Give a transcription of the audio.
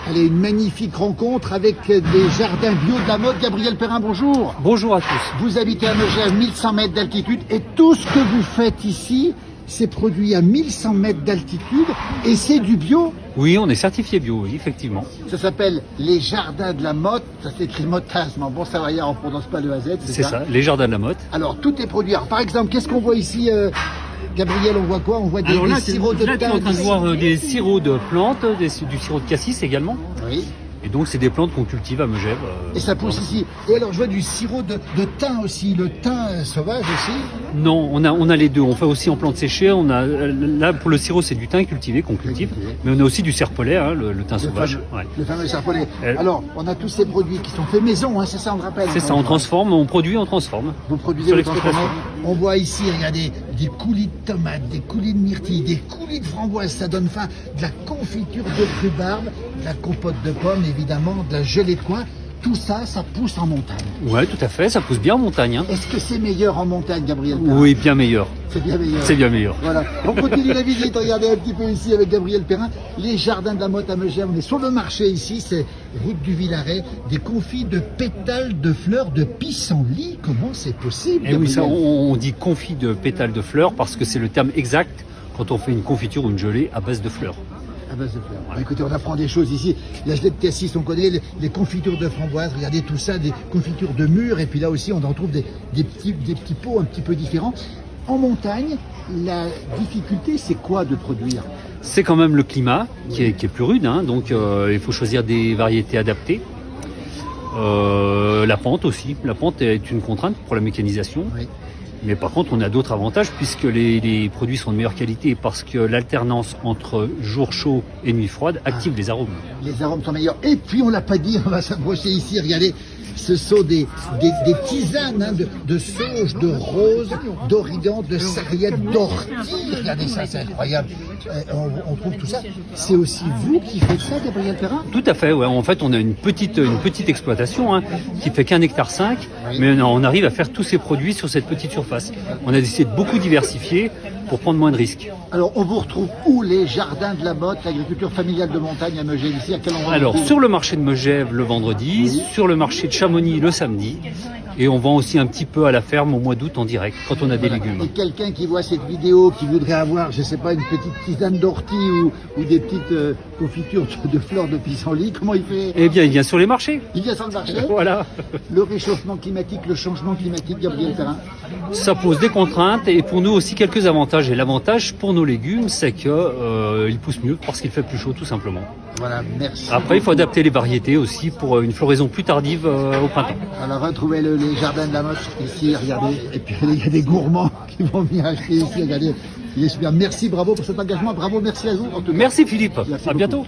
Allez, une magnifique rencontre avec des jardins bio de la Motte. Gabriel Perrin, bonjour. Bonjour à tous. Vous habitez à Megève, 1100 mètres d'altitude, et tout ce que vous faites ici, c'est produit à 1100 mètres d'altitude, et c'est du bio. Oui, on est certifié bio, oui, effectivement. Ça s'appelle les jardins de la Motte, ça s'écrit Mottaz, mais en bon savoyard, on ne prononce pas le AZ, C'est ça, les jardins de la Motte. Alors, tout est produit. Alors, par exemple, qu'est-ce qu'on voit ici Gabriel, on voit quoi? On voit des sirops de là, tu es thym. en train de voir des sirops de plantes, du sirop de cassis également. Oui. Et donc, c'est des plantes qu'on cultive à Megève. Et ça pousse ici. Et alors, je vois du sirop de thym aussi, le thym sauvage aussi. Non, on a les deux. On fait aussi en plantes séchées. Là, pour le sirop, c'est du thym cultivé qu'on cultive. Mais on a aussi du serpolet, hein, le thym sauvage. Le fameux serpolet. Alors, on a tous ces produits qui sont faits maison, hein, c'est ça, on le rappelle. C'est ça, on transforme, on produit, on transforme. Vous produisez, sur vous l'exploitation. transformez. On voit ici, regardez, des coulis de tomates, des coulis de myrtilles, des coulis de framboises, ça donne faim, de la confiture de rhubarbe, de la compote de pommes, évidemment, de la gelée de coin. Tout ça, ça pousse en montagne. Ouais, tout à fait, ça pousse bien en montagne. Hein. Est-ce que c'est meilleur en montagne, Gabriel Perrin? Oui, bien meilleur. C'est bien meilleur. C'est bien meilleur. Voilà. On continue la visite. Regardez un petit peu ici avec Gabriel Perrin. Les jardins de la Motte à Megève. On est sur le marché ici. C'est route du Villaret. Des confits de pétales de fleurs de pissenlit. Comment c'est possible? Et oui, ça, Gabriel on dit confit de pétales de fleurs parce que c'est le terme exact quand on fait une confiture ou une gelée à base de fleurs. À base de fleurs. Bah, écoutez, on apprend des choses ici. La gelée de cassis, on connaît les confitures de framboises. Regardez tout ça, des confitures de mûres. Et puis là aussi, on en retrouve des petits pots un petit peu différents. En montagne, la difficulté, c'est quoi de produire? C'est quand même le climat qui est plus rude, hein, donc il faut choisir des variétés adaptées. La pente aussi. La pente est une contrainte pour la mécanisation. Oui. Mais par contre, on a d'autres avantages puisque les produits sont de meilleure qualité parce que l'alternance entre jour chaud et nuit froide active les arômes. Les arômes sont meilleurs. Et puis, on l'a pas dit, on va s'approcher ici. Regardez, ce sont des tisanes hein, de sauge, de rose, d'origan, de sarriette, d'ortie. Regardez ça, c'est incroyable. On trouve tout ça. C'est aussi vous qui faites ça, Gabriel Perrin? Tout à fait, ouais. En fait, on a une petite exploitation hein, qui fait qu'1,5 hectare, mais on arrive à faire tous ces produits sur cette petite surface. On a décidé de beaucoup diversifier pour prendre moins de risques. Alors, on vous retrouve où? Les jardins de la Motte, l'agriculture familiale de montagne à Megève, ici, à quel endroit? Alors, sur le marché de Megève le vendredi, Oui. sur le marché de Chamonix le samedi, et on vend aussi un petit peu à la ferme au mois d'août en direct, quand on a des légumes. Et quelqu'un qui voit cette vidéo, qui voudrait avoir, je sais pas, une petite tisane d'ortie ou des petites confitures de fleurs de pissenlit, comment il fait? Eh bien, il vient sur les marchés. Il vient sur le marché. Voilà. Le réchauffement climatique, le changement climatique, Gabriel Perrin. Ça pose des contraintes et pour nous aussi quelques avantages. Et l'avantage pour nos légumes, c'est qu'ils poussent mieux parce qu'il fait plus chaud, tout simplement. Voilà, merci. Après, il faut adapter les variétés aussi pour une floraison plus tardive au printemps. Alors, retrouvez les jardins de la Motte ici, regardez. Et puis, il y a des gourmands qui vont venir acheter ici, regardez. Il est super. Merci, bravo pour cet engagement. Bravo, merci à vous. En tout cas. Merci Philippe, Merci à beaucoup. bientôt.